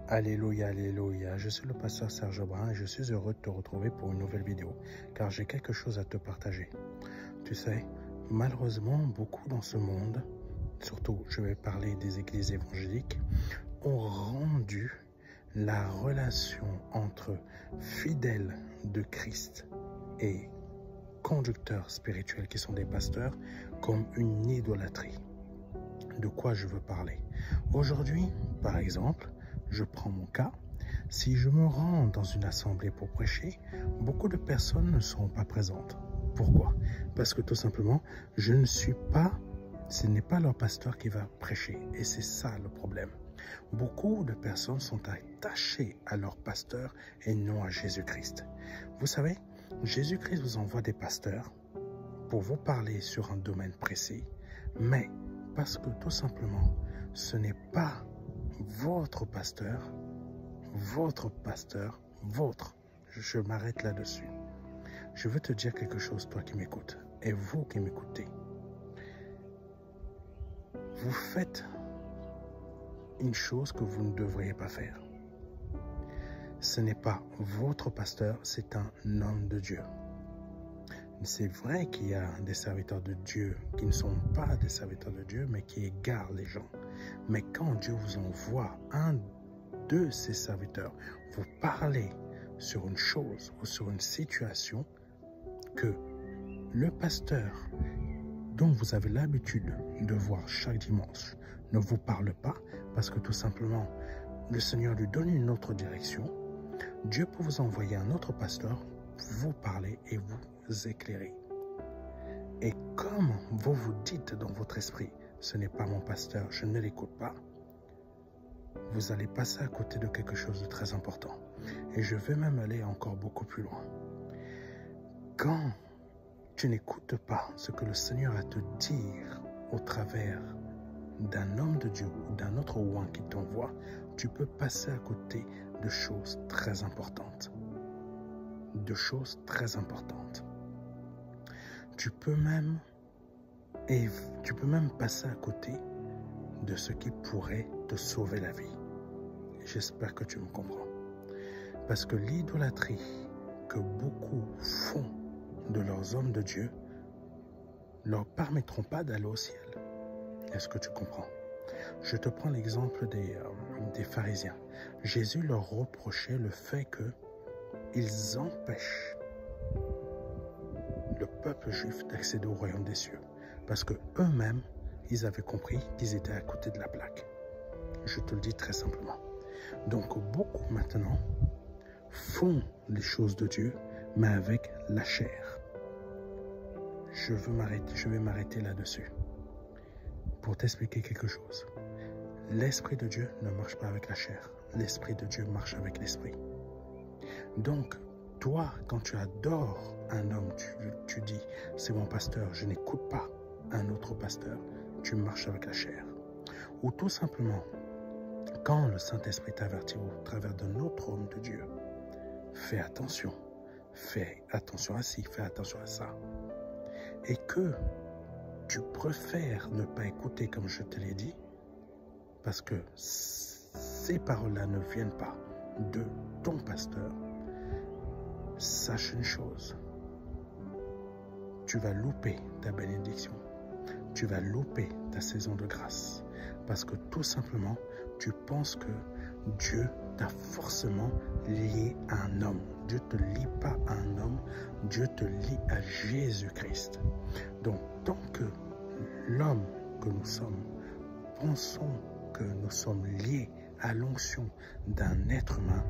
Alléluia, alléluia, je suis le pasteur Serge Brun et je suis heureux de te retrouver pour une nouvelle vidéo, car j'ai quelque chose à te partager. Tu sais, malheureusement, beaucoup dans ce monde, surtout je vais parler des églises évangéliques, ont rendu la relation entre fidèles de Christ et conducteurs spirituels qui sont des pasteurs comme une idolâtrie. De quoi je veux parler? Aujourd'hui, par exemple, je prends mon cas. Si je me rends dans une assemblée pour prêcher, beaucoup de personnes ne seront pas présentes. Pourquoi? Parce que tout simplement, ce n'est pas leur pasteur qui va prêcher. Et c'est ça le problème. Beaucoup de personnes sont attachées à leur pasteur et non à Jésus-Christ. Vous savez, Jésus-Christ vous envoie des pasteurs pour vous parler sur un domaine précis, mais parce que tout simplement, ce n'est pas votre pasteur, je m'arrête là-dessus. Je veux te dire quelque chose, toi qui m'écoutes, et vous qui m'écoutez. Vous faites une chose que vous ne devriez pas faire. Ce n'est pas votre pasteur, c'est un homme de Dieu. C'est vrai qu'il y a des serviteurs de Dieu qui ne sont pas des serviteurs de Dieu, mais qui égarent les gens. Mais quand Dieu vous envoie un de ses serviteurs, vous parlez sur une chose ou sur une situation que le pasteur dont vous avez l'habitude de voir chaque dimanche ne vous parle pas, parce que tout simplement, le Seigneur lui donne une autre direction, Dieu peut vous envoyer un autre pasteur, vous parler et vous éclairer. Et comme vous vous dites dans votre esprit, ce n'est pas mon pasteur, je ne l'écoute pas, vous allez passer à côté de quelque chose de très important. Et je vais même aller encore beaucoup plus loin. Quand tu n'écoutes pas ce que le Seigneur a à te dire au travers d'un homme de Dieu ou d'un autre oint qui t'envoie, tu peux passer à côté de choses très importantes. Tu peux même passer à côté de ce qui pourrait te sauver la vie. J'espère que tu me comprends. Parce que l'idolâtrie que beaucoup font de leurs hommes de Dieu ne leur permettront pas d'aller au ciel. Est-ce que tu comprends? Je te prends l'exemple des pharisiens. Jésus leur reprochait le fait qu'ils empêchent le peuple juif d'accéder au royaume des cieux. Parce que eux-mêmes, ils avaient compris qu'ils étaient à côté de la plaque. Je te le dis très simplement. Donc beaucoup maintenant font les choses de Dieu, mais avec la chair. Je vais m'arrêter là-dessus pour t'expliquer quelque chose. L'Esprit de Dieu ne marche pas avec la chair. L'Esprit de Dieu marche avec l'Esprit. Donc, toi, quand tu adores un homme, tu dis, c'est mon pasteur, je n'écoute pas un autre pasteur, tu marches avec la chair. Ou tout simplement, quand le Saint-Esprit t'avertit au travers d'un autre homme de Dieu, fais attention à ci, fais attention à ça. Et que tu préfères ne pas écouter comme je te l'ai dit, parce que ces paroles-là ne viennent pas de ton pasteur, sache une chose, tu vas louper ta bénédiction, tu vas louper ta saison de grâce, parce que tout simplement, tu penses que Dieu t'a forcément lié à un homme. Dieu ne te lie pas à un homme, Dieu te lie à Jésus-Christ. Donc, tant que l'homme que nous sommes, pensons que nous sommes liés à l'onction d'un être humain,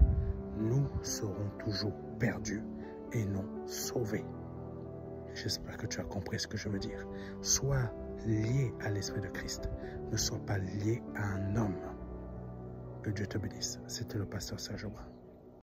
nous serons toujours perdus et non sauvés. J'espère que tu as compris ce que je veux dire. Sois lié à l'Esprit de Christ. Ne sois pas lié à un homme. Que Dieu te bénisse. C'était le pasteur Serge Brun.